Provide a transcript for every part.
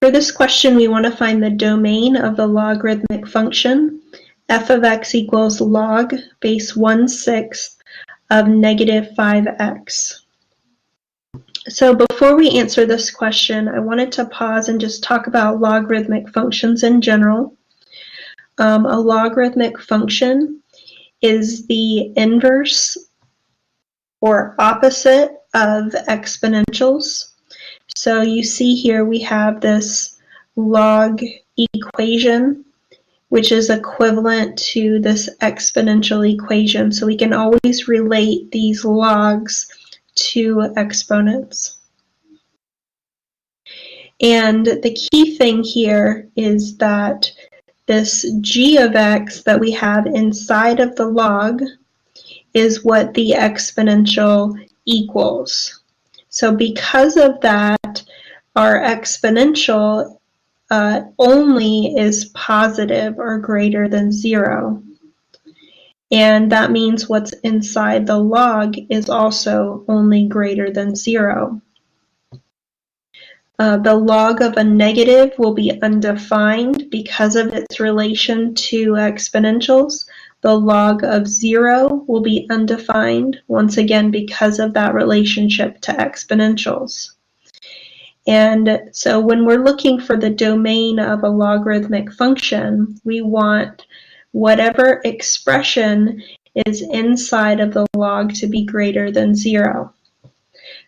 For this question, we want to find the domain of the logarithmic function f of x equals log base 1/6 of negative 5x. So before we answer this question, I wanted to pause and just talk about logarithmic functions in general. A logarithmic function is the inverse or opposite of exponentials. So you see here we have this log equation, which is equivalent to this exponential equation. So we can always relate these logs to exponents. And the key thing here is that this g of x that we have inside of the log is what the exponential equals. So because of that, our exponential only is positive or greater than 0. And that means what's inside the log is also only greater than 0. The log of a negative will be undefined because of its relation to exponentials. The log of 0 will be undefined, once again, because of that relationship to exponentials. And so when we're looking for the domain of a logarithmic function, we want whatever expression is inside of the log to be greater than 0.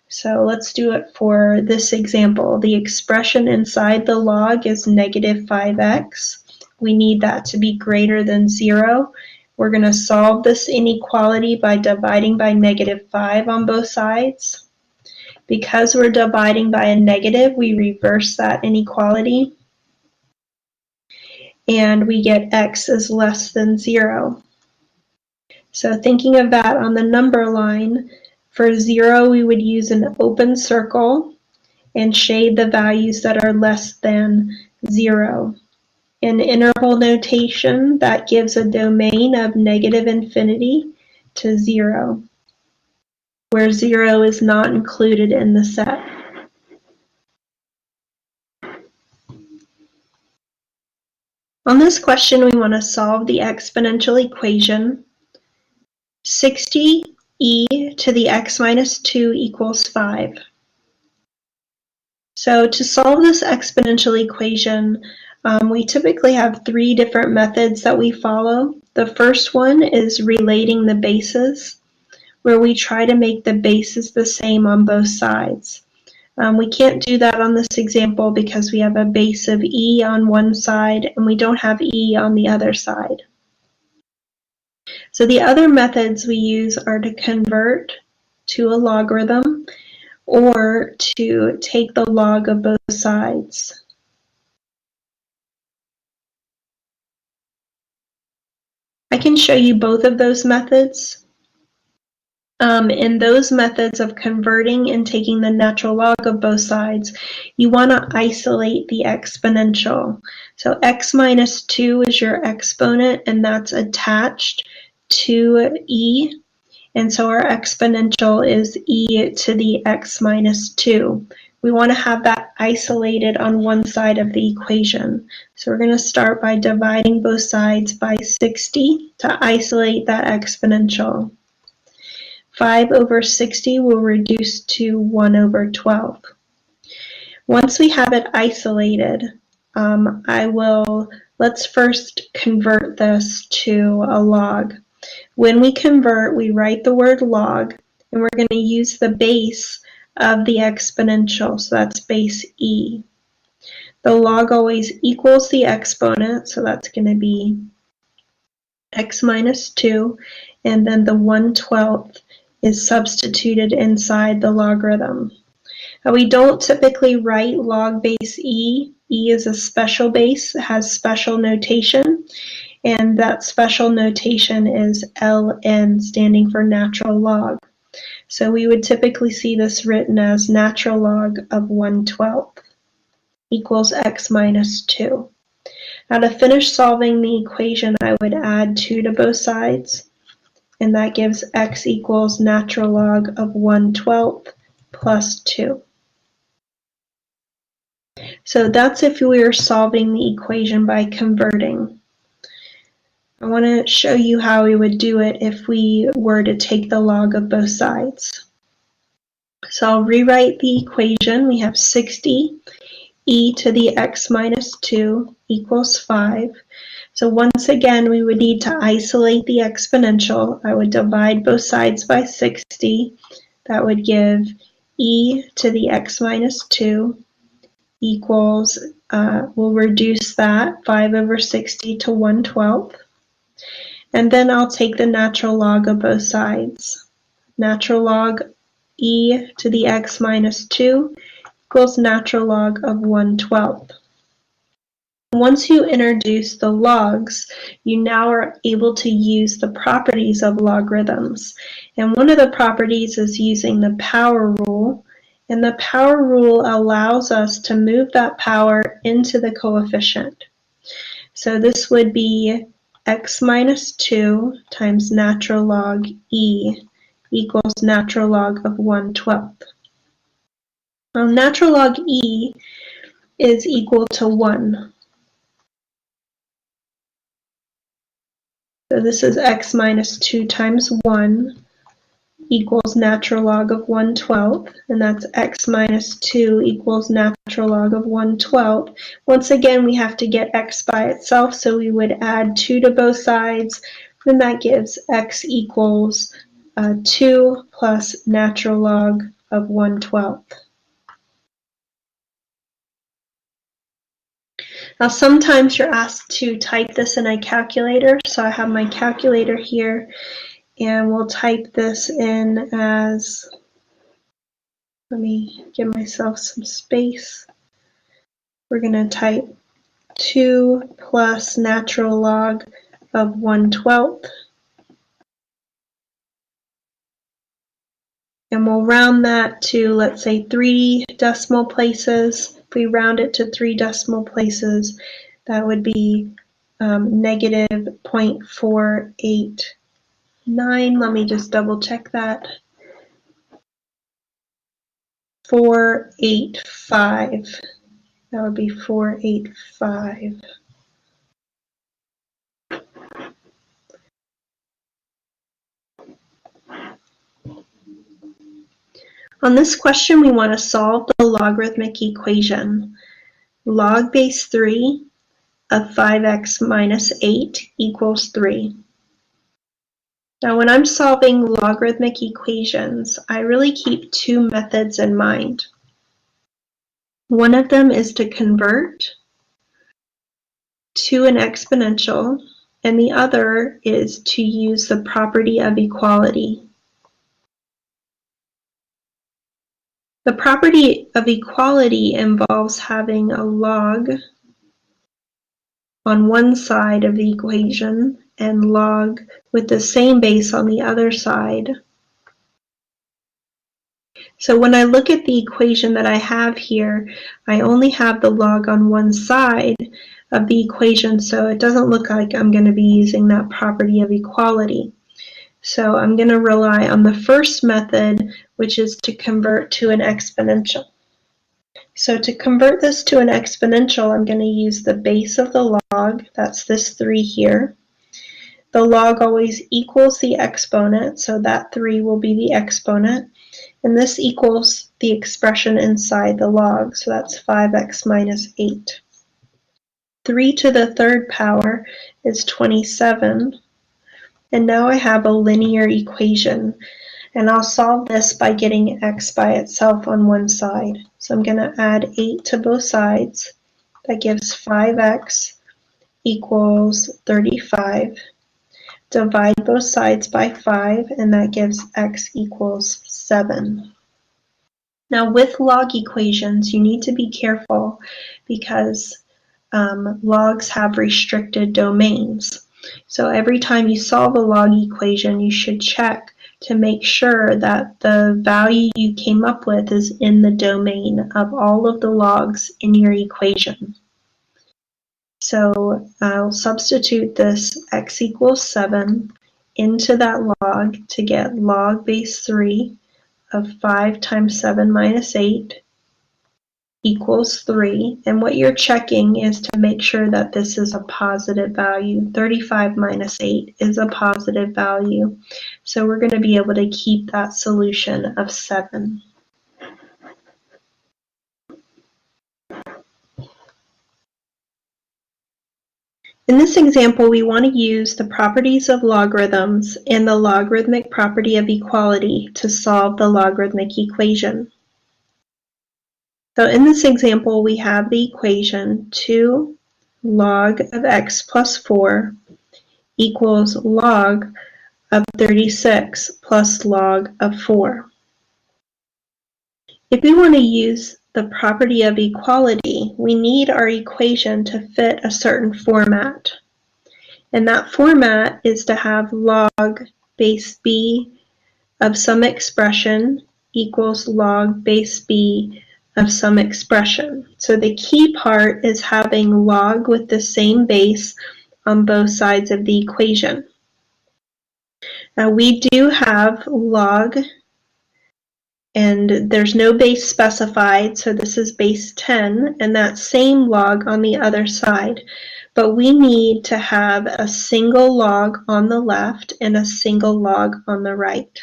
So let's do it for this example. The expression inside the log is negative 5x. We need that to be greater than 0. We're going to solve this inequality by dividing by negative 5 on both sides. Because we're dividing by a negative, we reverse that inequality. And we get x is less than 0. So thinking of that on the number line, for 0 we would use an open circle and shade the values that are less than 0. In interval notation, that gives a domain of negative infinity to 0, where 0 is not included in the set. On this question, we want to solve the exponential equation 60e to the x minus 2 equals 5. So to solve this exponential equation, we typically have 3 different methods that we follow. The first one is relating the bases, where we try to make the bases the same on both sides. We can't do that on this example because we have a base of e on one side and we don't have e on the other side. So the other methods we use are to convert to a logarithm or to take the log of both sides. I can show you both of those methods. In those methods of converting and taking the natural log of both sides, you want to isolate the exponential. So x minus 2 is your exponent, and that's attached to e. And so our exponential is e to the x minus 2. We want to have that isolated on one side of the equation. So we're going to start by dividing both sides by 60 to isolate that exponential. 5 over 60 will reduce to 1 over 12. Once we have it isolated, let's first convert this to a log. When we convert, we write the word log, and we're going to use the base of the exponential, so that's base e. The log always equals the exponent, so that's going to be x minus 2, and then the 1/12 is substituted inside the logarithm. We don't typically write log base e. E is a special base, it has special notation, and that special notation is ln, standing for natural log. So we would typically see this written as natural log of 1/12 equals x minus 2. Now to finish solving the equation, I would add 2 to both sides, and that gives x equals natural log of 1/12 plus 2. So that's if we were solving the equation by converting. I want to show you how we would do it if we were to take the log of both sides. So I'll rewrite the equation. We have 60 e to the x minus 2 equals 5. So once again, we would need to isolate the exponential. I would divide both sides by 60. That would give e to the x minus 2 equals, we'll reduce that 5 over 60 to 1/12. And then I'll take the natural log of both sides. Natural log e to the x minus 2 equals natural log of 1/12. Once you introduce the logs, you now are able to use the properties of logarithms. And one of the properties is using the power rule. And the power rule allows us to move that power into the coefficient. So this would be x minus 2 times natural log e equals natural log of 1/12. Now natural log e is equal to 1. So this is x minus 2 times 1 equals natural log of 1/12, and that's x minus 2 equals natural log of 1/12. Once again, we have to get x by itself, so we would add 2 to both sides, and that gives x equals 2 plus natural log of 1/12. Now sometimes you're asked to type this in a calculator, so I have my calculator here, and we'll type this in as, let me give myself some space. We're going to type 2 plus natural log of 1/12. And we'll round that to, let's say, 3 decimal places. If we round it to 3 decimal places, that would be negative 0.489. Let me just double check that. 485. That would be 485. On this question, we want to solve the logarithmic equation. Log base 3 of 5x minus 8 equals 3. Now when I'm solving logarithmic equations, I really keep 2 methods in mind. One of them is to convert to an exponential, and the other is to use the property of equality. The property of equality involves having a log on one side of the equation and log with the same base on the other side. So when I look at the equation that I have here, I only have the log on one side of the equation, so it doesn't look like I'm going to be using that property of equality. So I'm going to rely on the first method, which is to convert to an exponential. So to convert this to an exponential, I'm going to use the base of the log, that's this 3 here. The log always equals the exponent, so that 3 will be the exponent. And this equals the expression inside the log, so that's 5x minus 8. 3 to the third power is 27. And now I have a linear equation. And I'll solve this by getting x by itself on one side. So I'm going to add 8 to both sides. That gives 5x equals 35. Divide both sides by 5, and that gives x equals 7. Now with log equations, you need to be careful because logs have restricted domains. So every time you solve a log equation, you should check to make sure that the value you came up with is in the domain of all of the logs in your equation. So I'll substitute this x equals 7 into that log to get log base 3 of 5 times 7 minus 8. equals 3. And what you're checking is to make sure that this is a positive value. 35 minus 8 is a positive value. So we're going to be able to keep that solution of 7. In this example, we want to use the properties of logarithms and the logarithmic property of equality to solve the logarithmic equation. So in this example, we have the equation 2 log of x plus 4 equals log of 36 plus log of 4. If we want to use the property of equality, we need our equation to fit a certain format. And that format is to have log base b of some expression equals log base b of some expression. So the key part is having log with the same base on both sides of the equation. Now we do have log, and there's no base specified, so this is base 10, and that same log on the other side. But we need to have a single log on the left and a single log on the right.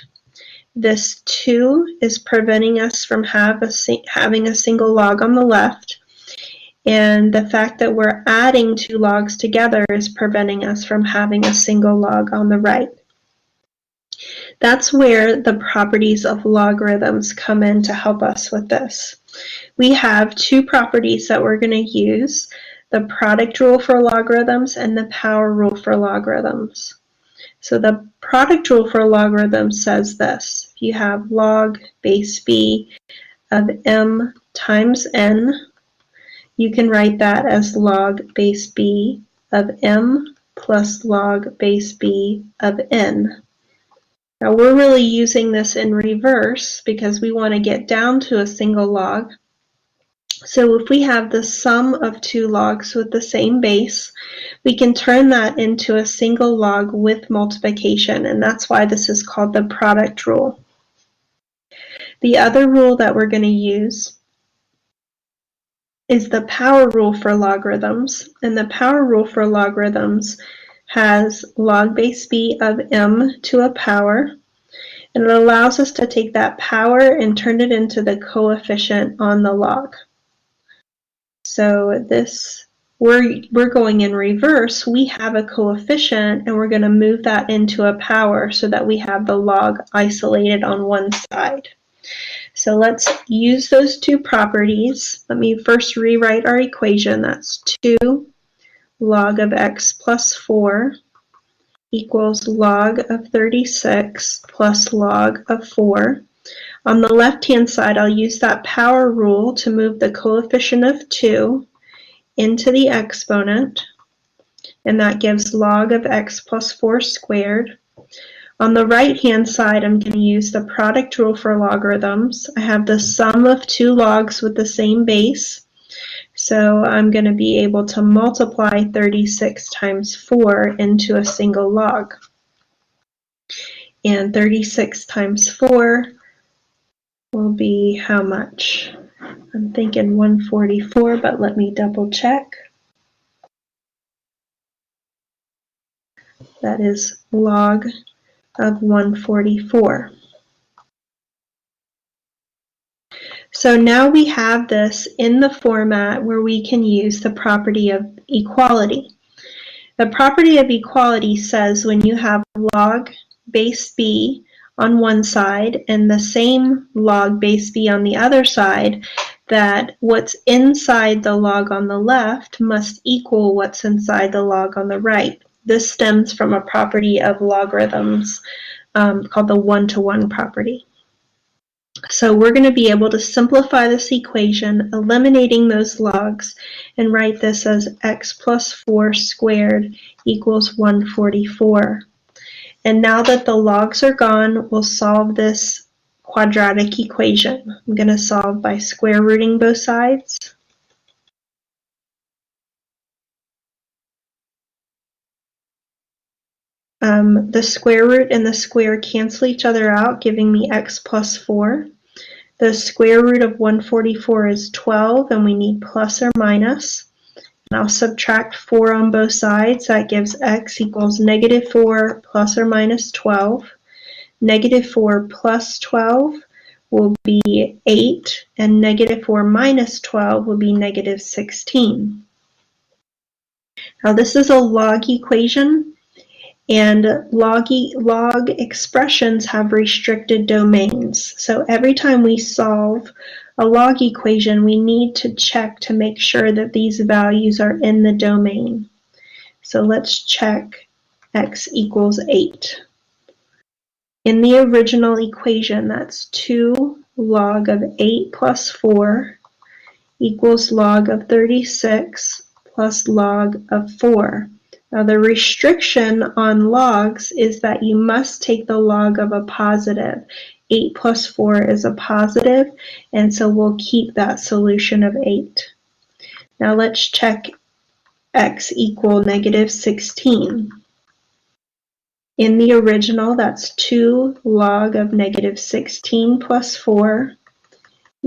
This 2 is preventing us from having a single log on the left, and the fact that we're adding 2 logs together is preventing us from having a single log on the right. That's where the properties of logarithms come in to help us with this. We have 2 properties that we're going to use, the product rule for logarithms and the power rule for logarithms. So the product rule for logarithms says this: if you have log base b of m times n, you can write that as log base b of m plus log base b of n. Now we're really using this in reverse because we want to get down to a single log. So if we have the sum of 2 logs with the same base, we can turn that into a single log with multiplication, and that's why this is called the product rule. The other rule that we're going to use is the power rule for logarithms, and the power rule for logarithms has log base b of m to a power, and it allows us to take that power and turn it into the coefficient on the log. So this, we're going in reverse. We have a coefficient and we're going to move that into a power so that we have the log isolated on one side. So let's use those 2 properties. Let me first rewrite our equation. That's 2 log of x plus 4 equals log of 36 plus log of 4. On the left-hand side, I'll use that power rule to move the coefficient of 2 into the exponent, and that gives log of x plus 4 squared. On the right-hand side, I'm going to use the product rule for logarithms. I have the sum of 2 logs with the same base, so I'm going to be able to multiply 36 times 4 into a single log. And 36 times 4 will be how much? I'm thinking 144, but let me double check. That is log of 144. So now we have this in the format where we can use the property of equality. The property of equality says when you have log base b on one side and the same log base b on the other side, that what's inside the log on the left must equal what's inside the log on the right. This stems from a property of logarithms called the one-to-one property. So we're going to be able to simplify this equation, eliminating those logs, and write this as x plus 4 squared equals 144. And now that the logs are gone, we'll solve this quadratic equation. I'm going to solve by square rooting both sides. The square root and the square cancel each other out, giving me x plus 4. The square root of 144 is 12, and we need plus or minus. And I'll subtract 4 on both sides. That gives x equals negative 4 plus or minus 12. Negative 4 plus 12 will be 8, and negative 4 minus 12 will be negative 16. Now this is a log equation, and log expressions have restricted domains. So every time we solve a log equation, we need to check to make sure that these values are in the domain. So let's check x equals 8. In the original equation, that's 2 log of 8 plus 4 equals log of 36 plus log of 4. Now the restriction on logs is that you must take the log of a positive. 8 plus 4 is a positive, and so we'll keep that solution of 8. Now let's check x equal negative 16. In the original, that's 2 log of negative 16 plus 4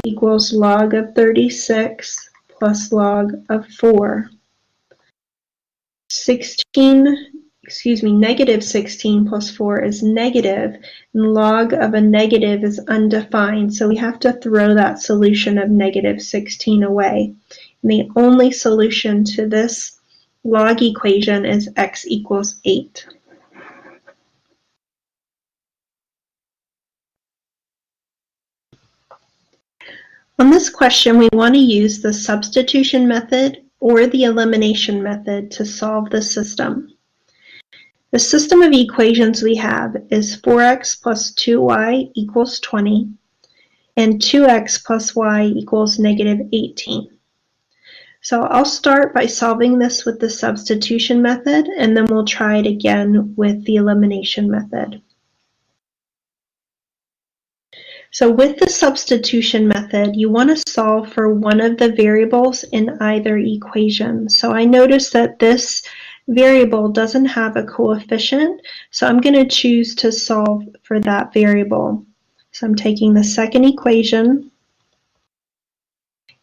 equals log of 36 plus log of 4. Negative 16 plus 4 is negative, and log of a negative is undefined, so we have to throw that solution of negative 16 away. And the only solution to this log equation is x equals 8. On this question, we want to use the substitution method or the elimination method to solve the system. The system of equations we have is 4x plus 2y equals 20, and 2x plus y equals negative 18. So I'll start by solving this with the substitution method, and then we'll try it again with the elimination method. So with the substitution method, you want to solve for one of the variables in either equation. So I notice that this variable doesn't have a coefficient, so I'm going to choose to solve for that variable. So I'm taking the second equation,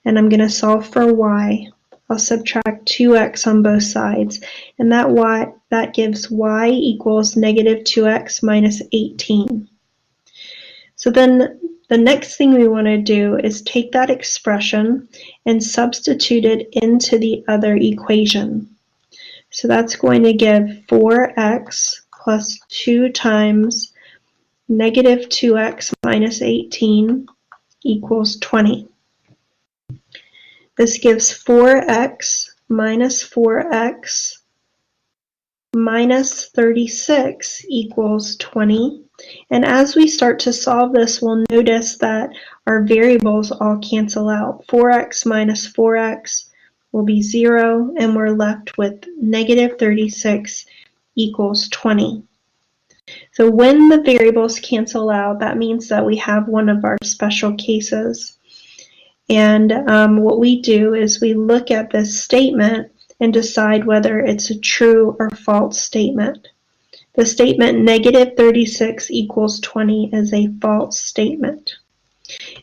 and I'm going to solve for y. I'll subtract 2x on both sides, and that gives y equals negative 2x minus 18. So then the next thing we want to do is take that expression and substitute it into the other equation. So that's going to give 4x plus 2 times negative 2x minus 18 equals 20. This gives 4x minus 4x minus 36 equals 20. And as we start to solve this, we'll notice that our variables all cancel out. 4x minus 4x will be 0, and we're left with negative 36 equals 20. So when the variables cancel out, that means that we have one of our special cases. And what we do is we look at this statement and decide whether it's a true or false statement. The statement negative 36 equals 20 is a false statement.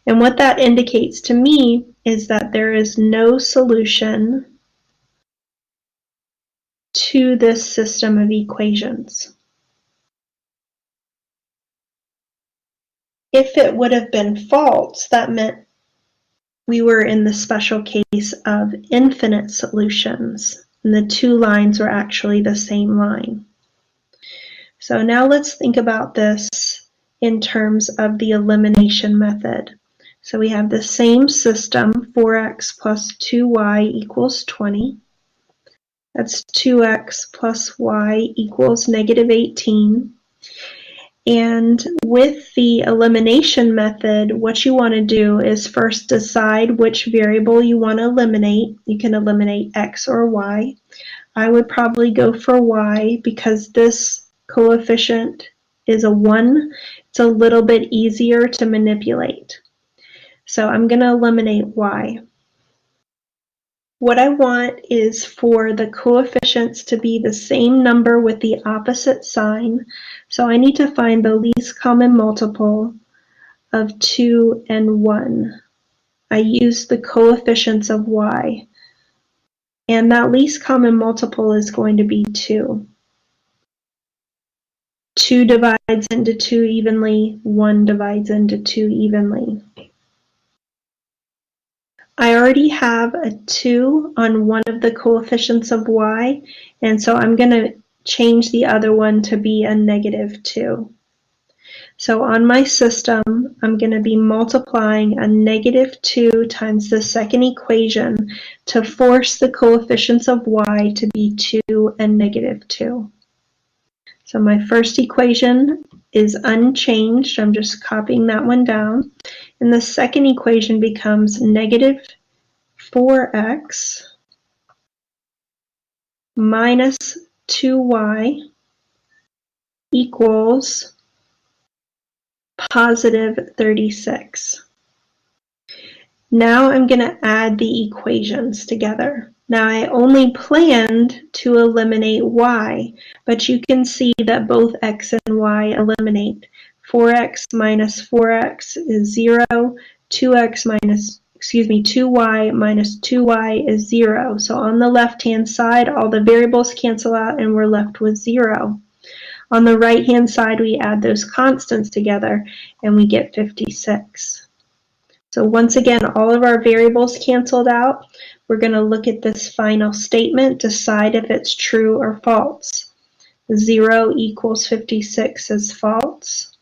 And what that indicates to me is that there is no solution to this system of equations. If it would have been false, that meant we were in the special case of infinite solutions, and the two lines were actually the same line. So now let's think about this in terms of the elimination method. So we have the same system, 4x plus 2y equals 20. That's 2x plus y equals negative 18. And with the elimination method, what you want to do is first decide which variable you want to eliminate. You can eliminate x or y. I would probably go for y because this coefficient is a 1. It's a little bit easier to manipulate. So I'm going to eliminate y. What I want is for the coefficients to be the same number with the opposite sign. So I need to find the least common multiple of 2 and 1. I use the coefficients of y. And that least common multiple is going to be 2. 2 divides into 2 evenly, 1 divides into 2 evenly. I already have a 2 on one of the coefficients of y, and so I'm going to change the other one to be a negative 2. So on my system, I'm going to be multiplying a negative 2 times the second equation to force the coefficients of y to be 2 and negative 2. So my first equation is unchanged. I'm just copying that one down. And the second equation becomes negative 4x minus 2y equals positive 36. Now I'm going to add the equations together. Now I only planned to eliminate y, but you can see that both x and y eliminate. 4x minus 4x is 0, 2y minus 2y is 0. So on the left-hand side, all the variables cancel out and we're left with 0. On the right-hand side, we add those constants together and we get 56. So once again, all of our variables canceled out. We're going to look at this final statement, decide if it's true or false. 0 equals 56 is false.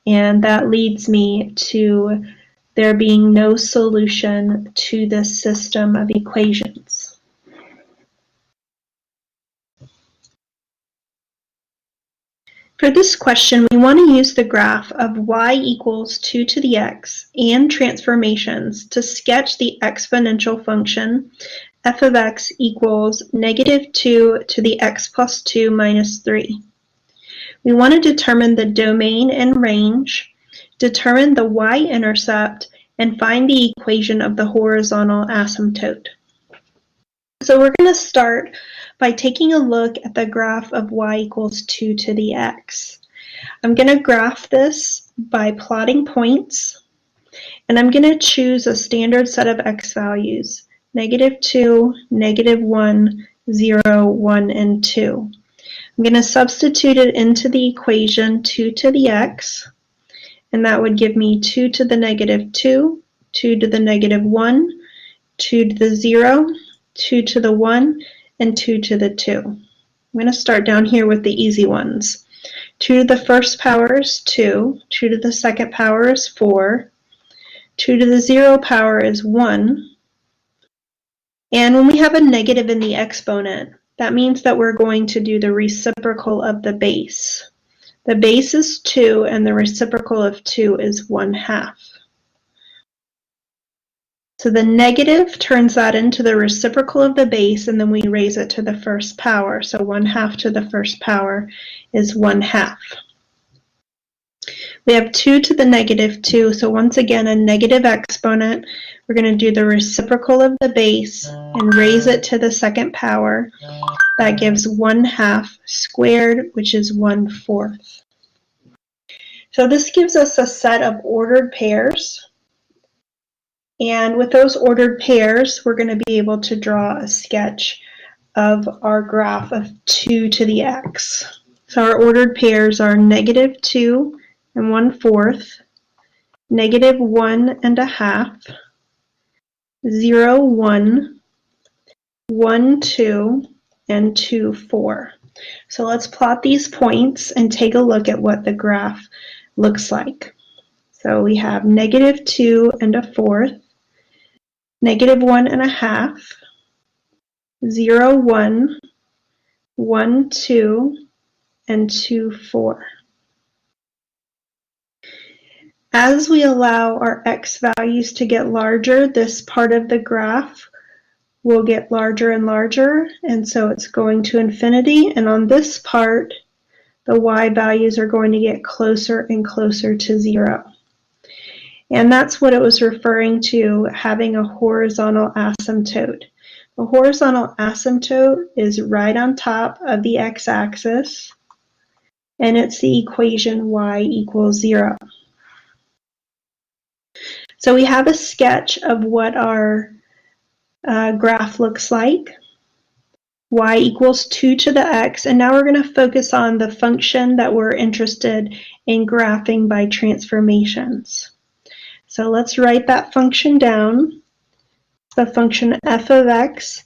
And that leads me to there being no solution to this system of equations. For this question, we want to use the graph of y equals 2 to the x and transformations to sketch the exponential function f of x equals negative 2 to the x plus 2 minus 3. We want to determine the domain and range, determine the y-intercept, and find the equation of the horizontal asymptote. So we're going to start by taking a look at the graph of y equals 2 to the x. I'm going to graph this by plotting points, and I'm going to choose a standard set of x values, negative 2, negative 1, 0, 1, and 2. I'm going to substitute it into the equation 2 to the x, and that would give me 2 to the negative 2, 2 to the negative 1, 2 to the 0, 2 to the 1, and 2 to the 2. I'm going to start down here with the easy ones. 2 to the first power is 2, 2 to the second power is 4, 2 to the 0 power is 1, and when we have a negative in the exponent, that means that we're going to do the reciprocal of the base. The base is 2, and the reciprocal of 2 is 1/2. So the negative turns that into the reciprocal of the base, and then we raise it to the first power. So 1/2 to the first power is 1/2. We have 2 to the negative 2, so once again a negative exponent. We're going to do the reciprocal of the base and raise it to the second power. That gives 1/2 squared, which is 1/4. So this gives us a set of ordered pairs. And with those ordered pairs, we're going to be able to draw a sketch of our graph of 2 to the x. So our ordered pairs are negative 2 and 1/4, negative 1.5, 0, 1, 1, 2, and 2, 4. So let's plot these points and take a look at what the graph looks like. So we have negative 2 and 1/4, negative 1.5, 0, 1, 1, 2, and 2, 4. As we allow our x values to get larger, this part of the graph will get larger and larger, and so it's going to infinity. And on this part, the y values are going to get closer and closer to 0. And that's what it was referring to, having a horizontal asymptote. The horizontal asymptote is right on top of the x-axis, and it's the equation y equals 0. So we have a sketch of what our graph looks like. Y equals 2 to the x, and now we're going to focus on the function that we're interested in graphing by transformations. So let's write that function down. The function f of x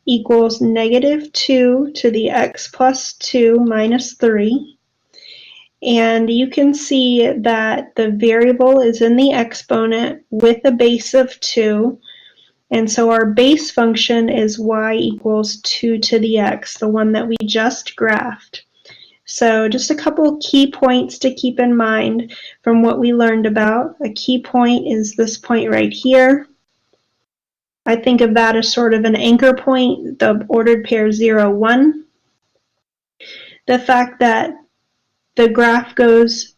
equals negative 2 to the x plus 2 minus 3. And you can see that the variable is in the exponent with a base of 2. And so our base function is y equals 2 to the x, the one that we just graphed. So just a couple key points to keep in mind from what we learned about. A key point is this point right here. I think of that as sort of an anchor point, the ordered pair 0, 1. The fact that the graph goes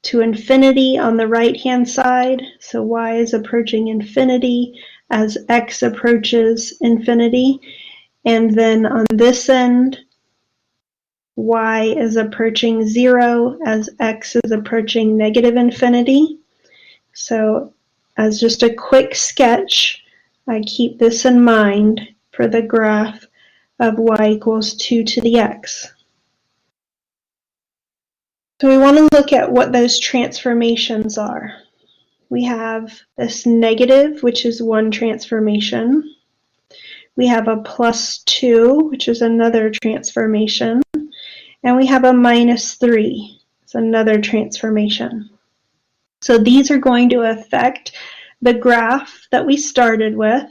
to infinity on the right-hand side, so y is approaching infinity as x approaches infinity, and then on this end, y is approaching 0 as x is approaching negative infinity. So as just a quick sketch, I keep this in mind for the graph of y equals 2 to the x. So we want to look at what those transformations are. We have this negative, which is one transformation. We have a plus 2, which is another transformation. And we have a minus 3. It's another transformation. So these are going to affect the graph that we started with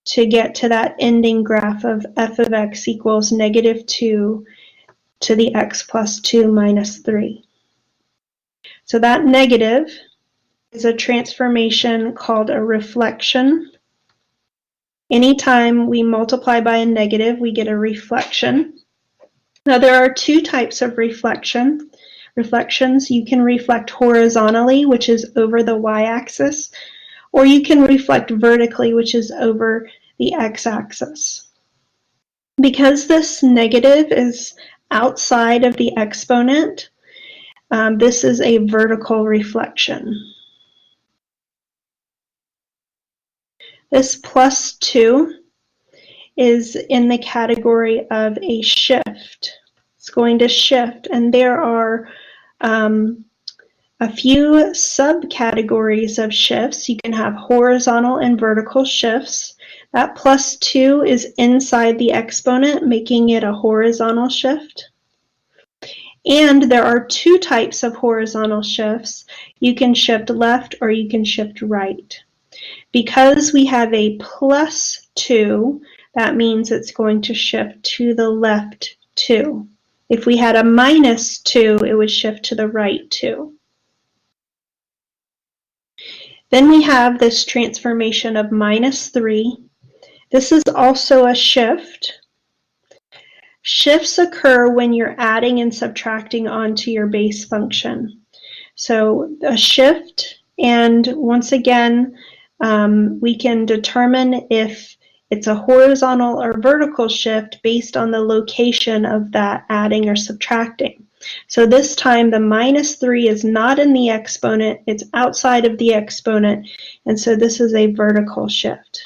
to get to that ending graph of f of x equals negative 2 to the x plus 2 minus 3. So that negative is a transformation called a reflection. Anytime we multiply by a negative, we get a reflection. Now there are two types of reflections. You can reflect horizontally, which is over the y-axis, or you can reflect vertically, which is over the x-axis. Because this negative is outside of the exponent, this is a vertical reflection. This plus 2 is in the category of a shift. It's going to shift, and there are a few subcategories of shifts. You can have horizontal and vertical shifts. That plus 2 is inside the exponent, making it a horizontal shift. And there are two types of horizontal shifts. You can shift left or you can shift right. Because we have a plus 2, that means it's going to shift to the left 2. If we had a minus 2, it would shift to the right 2. Then we have this transformation of minus 3. This is also a shift. Shifts occur when you're adding and subtracting onto your base function. So a shift, and once again, we can determine if it's a horizontal or vertical shift based on the location of that adding or subtracting. So this time the minus 3 is not in the exponent, it's outside of the exponent, and so this is a vertical shift.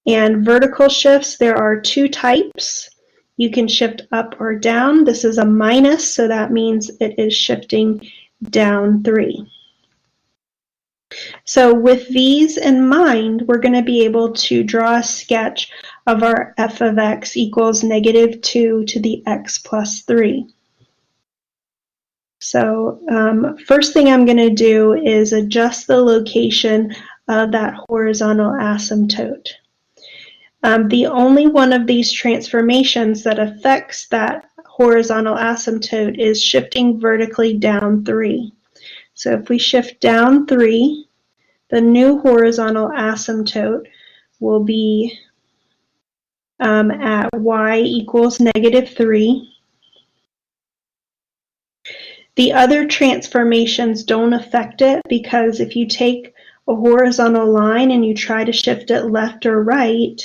And vertical shifts, there are two types. You can shift up or down. This is a minus, so that means it is shifting down 3. So with these in mind, we're going to be able to draw a sketch of our f of x equals negative 2 to the x plus 3. So first thing I'm going to do is adjust the location of that horizontal asymptote. The only one of these transformations that affects that horizontal asymptote is shifting vertically down 3. So if we shift down 3, the new horizontal asymptote will be at y equals negative 3. The other transformations don't affect it because if you take a horizontal line and you try to shift it left or right,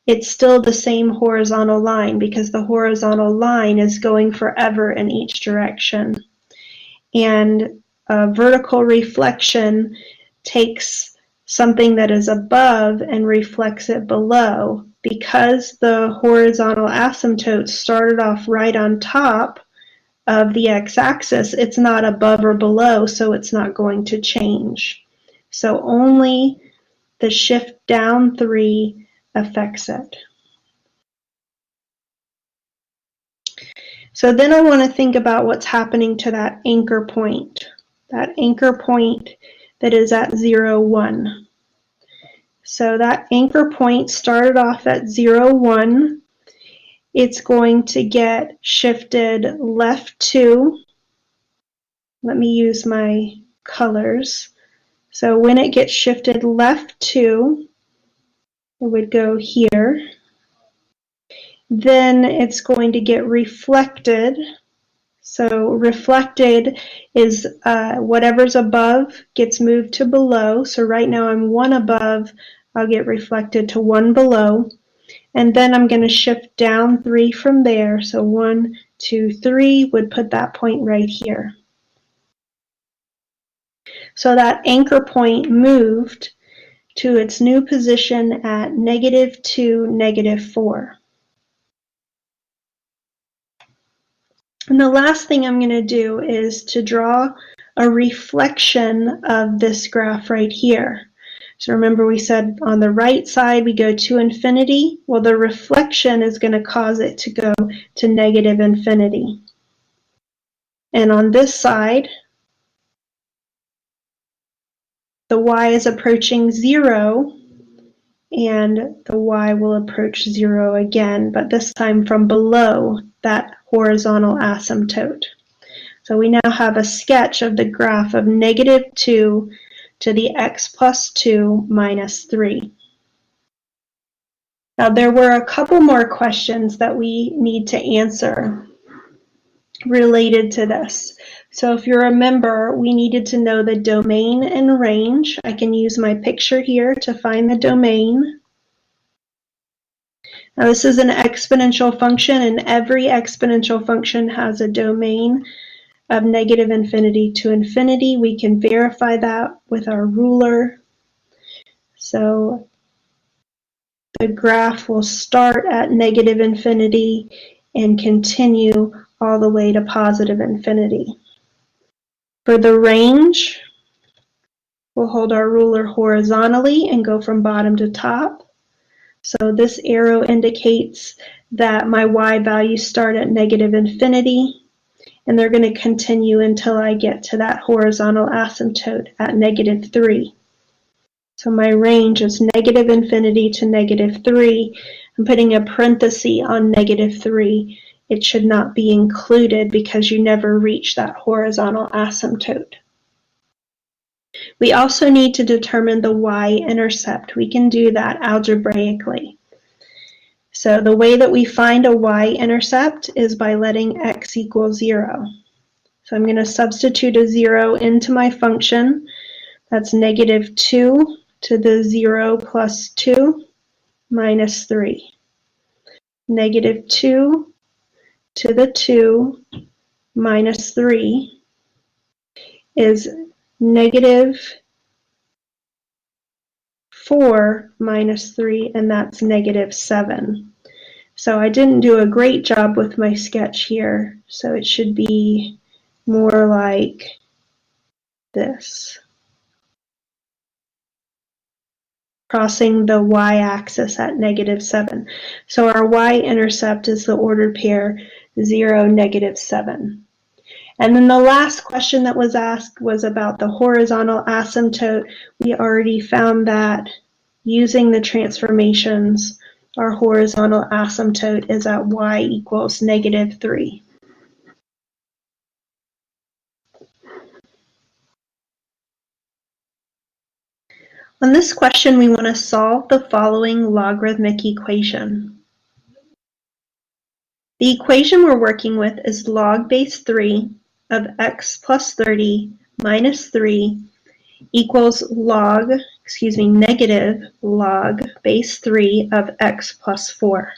it's still the same horizontal line because the horizontal line is going forever in each direction. And a vertical reflection takes something that is above and reflects it below. Because the horizontal asymptote started off right on top of the x-axis, it's not above or below, so it's not going to change. So only the shift down 3 affects it. So then I want to think about what's happening to that anchor point that is at 0, 1. So that anchor point started off at 0, 1. It's going to get shifted left 2. Let me use my colors. So when it gets shifted left 2, it would go here. Then it's going to get reflected. So reflected is whatever's above gets moved to below. So right now I'm 1 above. I'll get reflected to 1 below. And then I'm going to shift down 3 from there. So 1, 2, 3 would put that point right here. So that anchor point moved to its new position at -2, -4. And the last thing I'm going to do is to draw a reflection of this graph right here. So remember we said on the right side we go to infinity. Well, the reflection is going to cause it to go to -infinity. And on this side, the y is approaching 0, and the y will approach 0 again, but this time from below that horizontal asymptote. So we now have a sketch of the graph of -2 to the x plus 2 minus 3. Now there were a couple more questions that we need to answer related to this. So if you remember, we needed to know the domain and range. I can use my picture here to find the domain. Now this is an exponential function, and every exponential function has a domain of -infinity to infinity. We can verify that with our ruler. So the graph will start at -infinity and continue all the way to +infinity. For the range, we'll hold our ruler horizontally and go from bottom to top. So this arrow indicates that my y values start at -infinity, and they're going to continue until I get to that horizontal asymptote at -3. So my range is -infinity to -3. I'm putting a parenthesis on -3. It should not be included because you never reach that horizontal asymptote. We also need to determine the y-intercept. We can do that algebraically. So the way that we find a y-intercept is by letting x equal 0. So I'm going to substitute a 0 into my function. That's -2 to the 0 plus 2 minus 3. -2 to the 2 minus 3 is -4 minus 3, and that's -7. So I didn't do a great job with my sketch here, so it should be more like this. Crossing the y-axis at -7. So our y-intercept is the ordered pair 0, -7. And then the last question that was asked was about the horizontal asymptote. We already found that using the transformations, our horizontal asymptote is at y equals -3. On this question, we want to solve the following logarithmic equation. The equation we're working with is log base 3 of x plus 30 minus 3 equals negative log base 3 of x plus 4.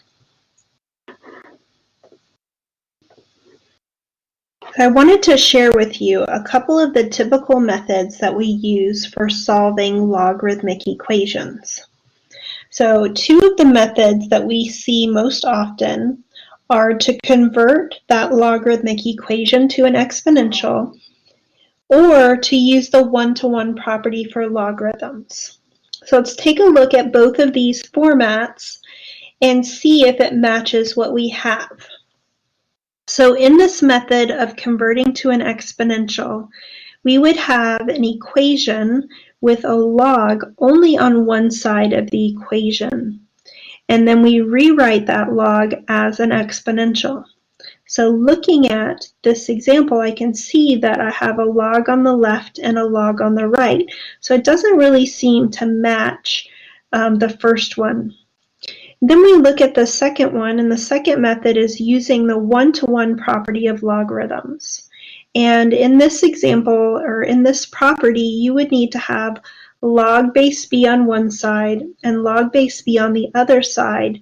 I wanted to share with you a couple of the typical methods that we use for solving logarithmic equations. So two of the methods that we see most often are to convert that logarithmic equation to an exponential, or to use the one-to-one property for logarithms. So let's take a look at both of these formats and see if it matches what we have. So in this method of converting to an exponential, we would have an equation with a log only on one side of the equation. And then we rewrite that log as an exponential. So looking at this example, I can see that I have a log on the left and a log on the right. So it doesn't really seem to match the first one. Then we look at the second one, and the second method is using the one-to-one property of logarithms. And in this example, or in this property, you would need to have log base b on one side and log base b on the other side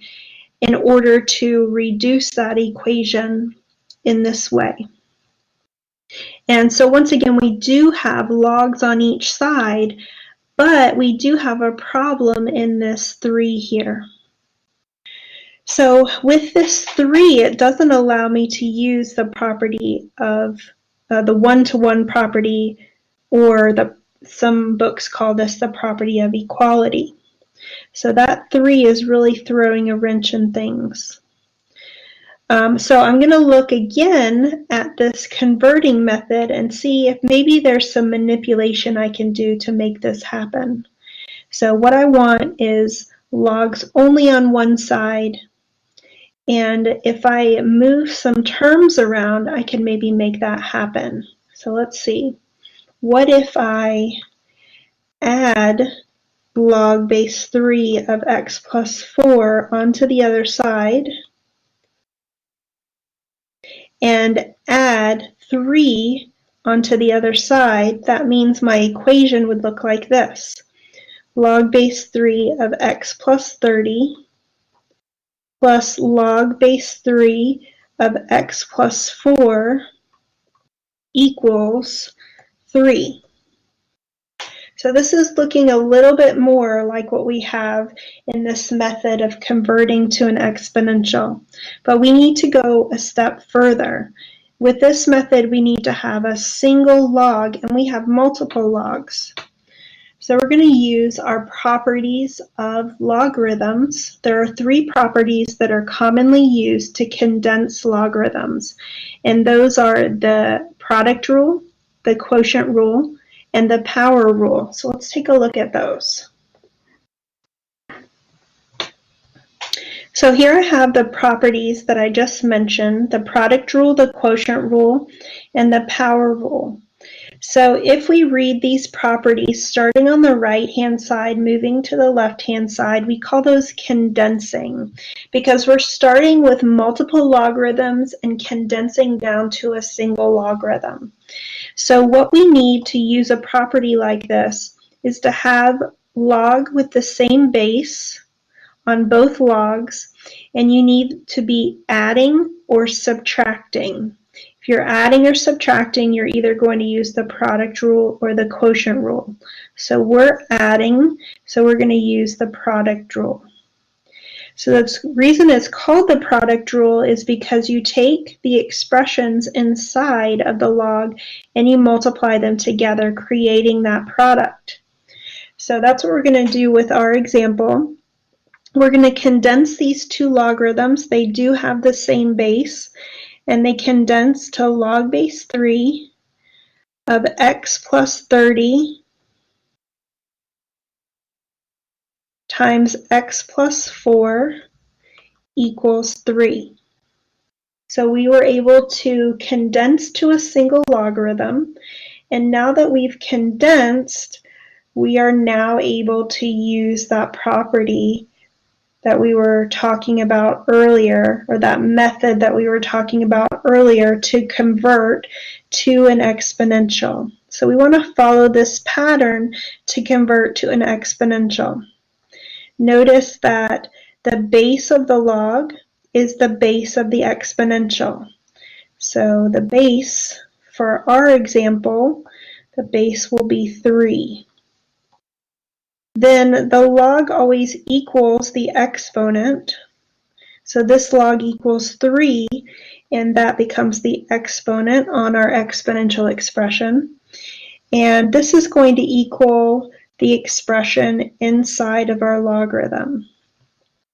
in order to reduce that equation in this way. And so once again, we do have logs on each side, but we do have a problem in this 3 here. So with this 3, it doesn't allow me to use the property of the one-to-one property, or some books call this the property of equality. So that 3 is really throwing a wrench in things. So I'm going to look again at this converting method and see if maybe there's some manipulation I can do to make this happen. So what I want is logs only on one side. And if I move some terms around, I can maybe make that happen. So let's see. What if I add log base 3 of x plus 4 onto the other side and add 3 onto the other side? That means my equation would look like this. Log base 3 of x plus 30 plus log base 3 of x plus 4 equals 3. So this is looking a little bit more like what we have in this method of converting to an exponential. But we need to go a step further. With this method, we need to have a single log, and we have multiple logs. So we're going to use our properties of logarithms. There are 3 properties that are commonly used to condense logarithms, and those are the product rule, the quotient rule, and the power rule. So let's take a look at those. So here I have the properties that I just mentioned, the product rule, the quotient rule, and the power rule. So if we read these properties starting on the right-hand side, moving to the left-hand side, we call those condensing, because we're starting with multiple logarithms and condensing down to a single logarithm. So what we need to use a property like this is to have log with the same base on both logs, and you need to be adding or subtracting. If you're adding or subtracting, you're either going to use the product rule or the quotient rule. So we're adding, so we're going to use the product rule. So the reason it's called the product rule is because you take the expressions inside of the log and you multiply them together, creating that product. So that's what we're going to do with our example. We're going to condense these 2 logarithms. They do have the same base, and they condense to log base 3 of x plus 30 times x plus 4 equals 3. So we were able to condense to a single logarithm, and now that we've condensed, we are now able to use that property that we were talking about earlier, or that method that we were talking about earlier, to convert to an exponential. So we want to follow this pattern to convert to an exponential. Notice that the base of the log is the base of the exponential. So the base for our example, the base will be 3. Then the log always equals the exponent. So this log equals 3, and that becomes the exponent on our exponential expression. And this is going to equal the expression inside of our logarithm.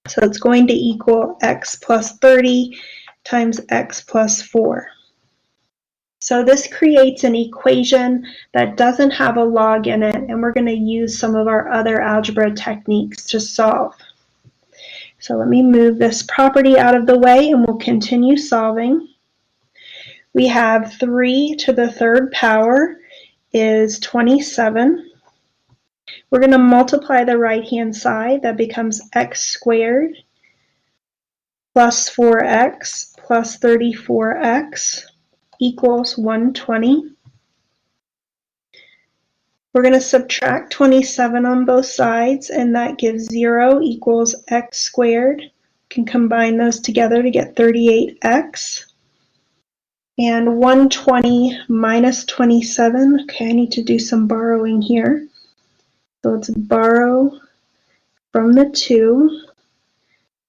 So it's going to equal x plus 30 times x plus 4. So this creates an equation that doesn't have a log in it, and we're going to use some of our other algebra techniques to solve. So let me move this property out of the way and we'll continue solving. We have 3 to the third power is 27. We're going to multiply the right-hand side. That becomes x squared plus 4x plus 34x equals 120. We're going to subtract 27 on both sides, and that gives 0 equals x squared. We can combine those together to get 38x. And 120 minus 27, okay, I need to do some borrowing here. So let's borrow from the 2.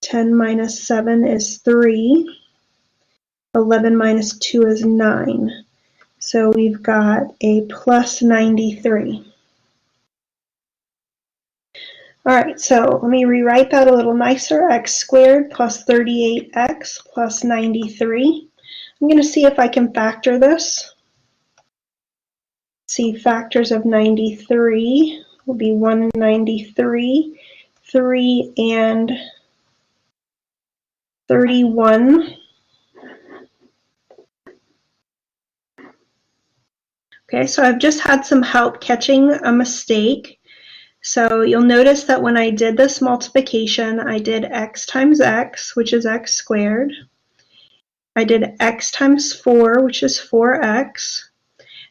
10 minus 7 is 3. 11 minus 2 is 9. So we've got a plus 93. All right, so let me rewrite that a little nicer. X squared plus 38x plus 93. I'm going to see if I can factor this. See, factors of 93 will be 193, 3, and 31. Okay, so I've just had some help catching a mistake. So you'll notice that when I did this multiplication, I did x times x, which is x squared. I did x times 4, which is 4x.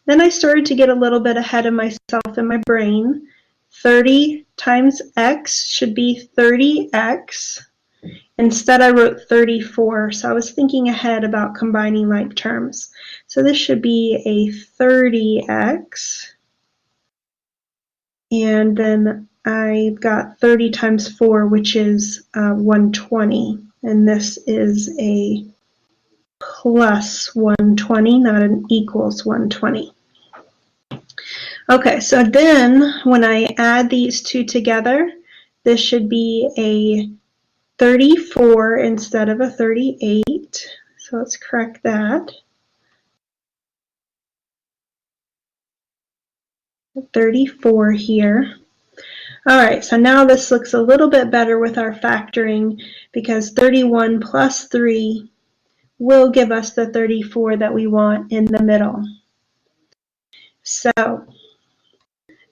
Then I started to get a little bit ahead of myself in my brain. 30 times x should be 30x. Instead, I wrote 34, so I was thinking ahead about combining like terms. So this should be a 30x. And then I've got 30 times 4, which is 120. And this is a plus 120, not an equals 120. Okay, so then when I add these two together, this should be a 34 instead of a 38. So let's correct that. 34 here. All right, so now this looks a little bit better with our factoring because 31 plus 3 will give us the 34 that we want in the middle. So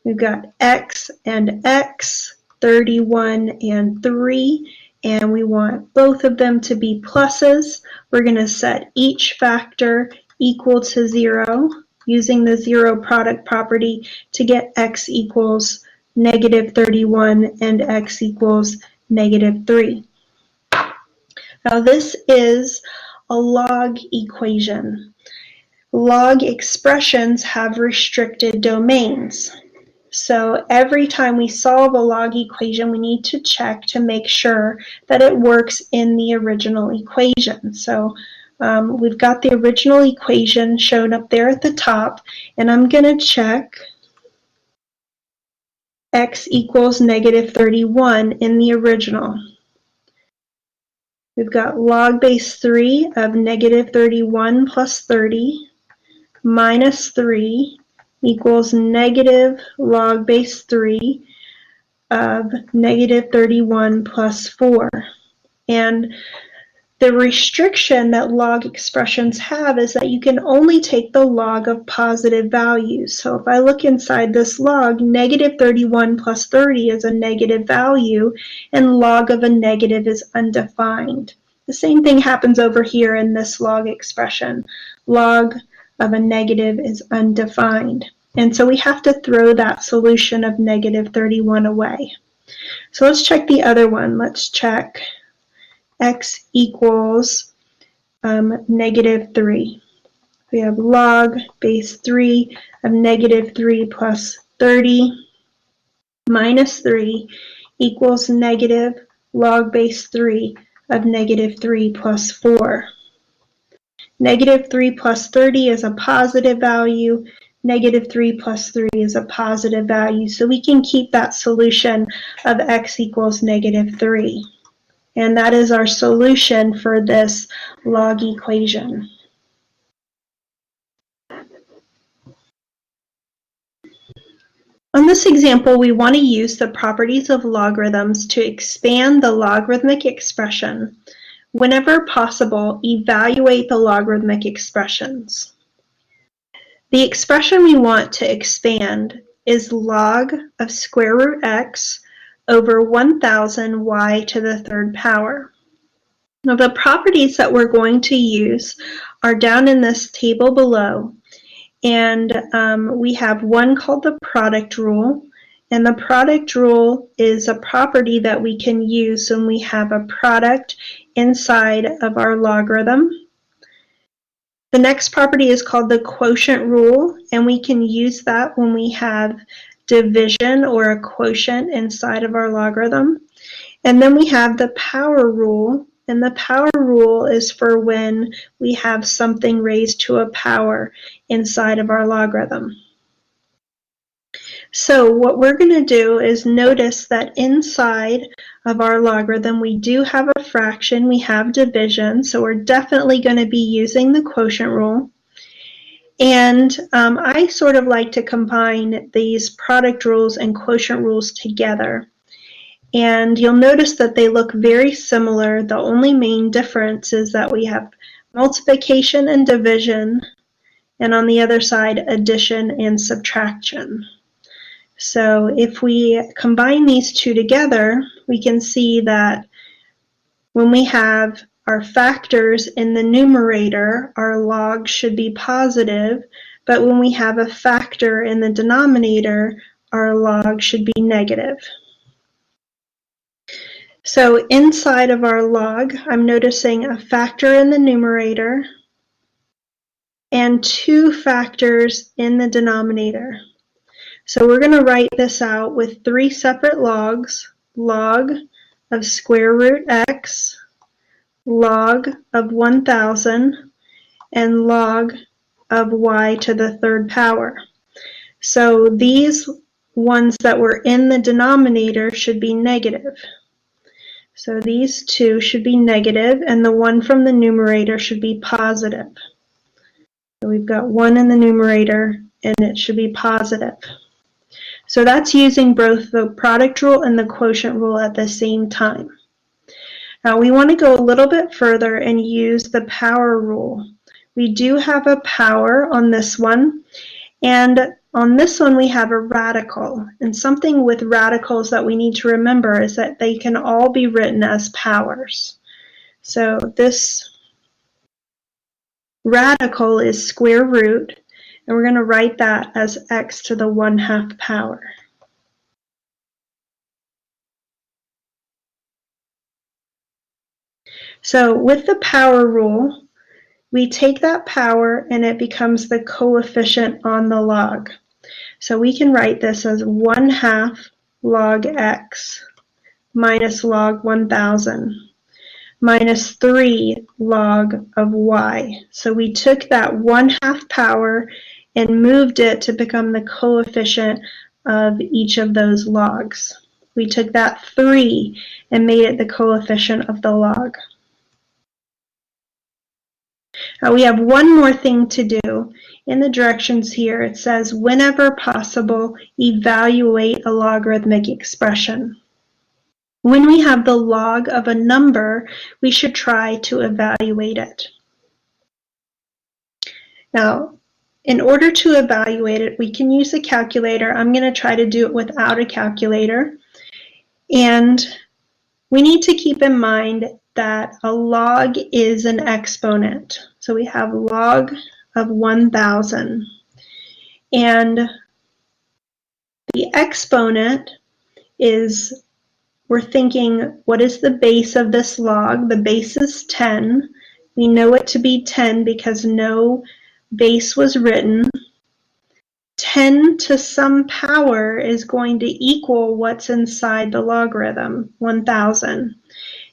we've got x and x, 31 and 3, and we want both of them to be pluses. We're going to set each factor equal to 0 using the zero product property to get x equals negative 31 and x equals negative 3. Now this is a log equation. Log expressions have restricted domains. So every time we solve a log equation, we need to check to make sure that it works in the original equation. So we've got the original equation shown up there at the top, and I'm going to check x equals negative 31 in the original. We've got log base 3 of negative 31 plus 30 minus 3 equals negative log base 3 of negative 31 plus 4. And the restriction that log expressions have is that you can only take the log of positive values. So if I look inside this log, negative 31 plus 30 is a negative value, and log of a negative is undefined. The same thing happens over here in this log expression. Log of a negative is undefined. And so we have to throw that solution of negative 31 away. So let's check the other one. Let's check x equals negative 3. We have log base 3 of negative 3 plus 30 minus 3 equals negative log base 3 of negative 3 plus 4. Negative 3 plus 30 is a positive value. Negative 3 plus 3 is a positive value. So we can keep that solution of x equals negative 3. And that is our solution for this log equation. On this example, we want to use the properties of logarithms to expand the logarithmic expression. Whenever possible, evaluate the logarithmic expressions. The expression we want to expand is log of square root x over 1000 y to the third power. Now, the properties that we're going to use are down in this table below. And we have one called the product rule. And the product rule is a property that we can use when we have a product inside of our logarithm. The next property is called the quotient rule, and we can use that when we have division or a quotient inside of our logarithm. And then we have the power rule, and the power rule is for when we have something raised to a power inside of our logarithm. So what we're going to do is notice that inside of our logarithm we do have a fraction, we have division, so we're definitely going to be using the quotient rule. And I sort of like to combine these product rules and quotient rules together. And you'll notice that they look very similar. The only main difference is that we have multiplication and division, and on the other side, addition and subtraction. So if we combine these two together, we can see that when we have our factors in the numerator, our log should be positive, but when we have a factor in the denominator, our log should be negative. So inside of our log, I'm noticing a factor in the numerator and two factors in the denominator. So we're going to write this out with three separate logs: log of square root x, log of 1000, and log of y to the third power. So these ones that were in the denominator should be negative. So these two should be negative, and the one from the numerator should be positive. So we've got 1 in the numerator, and it should be positive. So that's using both the product rule and the quotient rule at the same time. Now we want to go a little bit further and use the power rule. We do have a power on this one, and on this one we have a radical. And something with radicals that we need to remember is that they can all be written as powers. So this radical is square root, and we're going to write that as x to the 1/2 power. So with the power rule, we take that power and it becomes the coefficient on the log. So we can write this as 1/2 log x minus log 1000 minus 3 log of y. So we took that 1/2 power and moved it to become the coefficient of each of those logs. We took that 3 and made it the coefficient of the log. Now we have one more thing to do. In the directions here, it says, whenever possible, evaluate a logarithmic expression. When we have the log of a number, we should try to evaluate it. Now, in order to evaluate it, we can use a calculator. I'm going to try to do it without a calculator. And we need to keep in mind that a log is an exponent. So we have log of 1000. And the exponent is, we're thinking, what is the base of this log? The base is 10. We know it to be 10 because no base was written. 10 to some power is going to equal what's inside the logarithm, 1,000.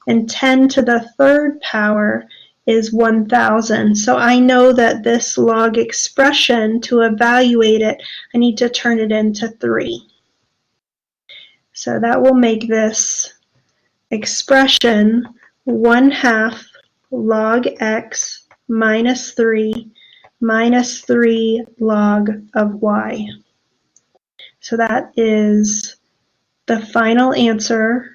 And 10 to the third power is 1,000. So I know that this log expression, to evaluate it, I need to turn it into 3. So that will make this expression 1/2 log x minus 3 log of y. So that is the final answer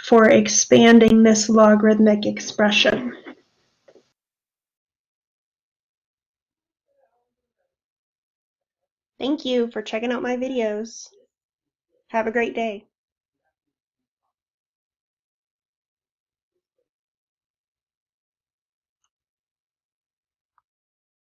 for expanding this logarithmic expression. Thank you for checking out my videos. Have a great day.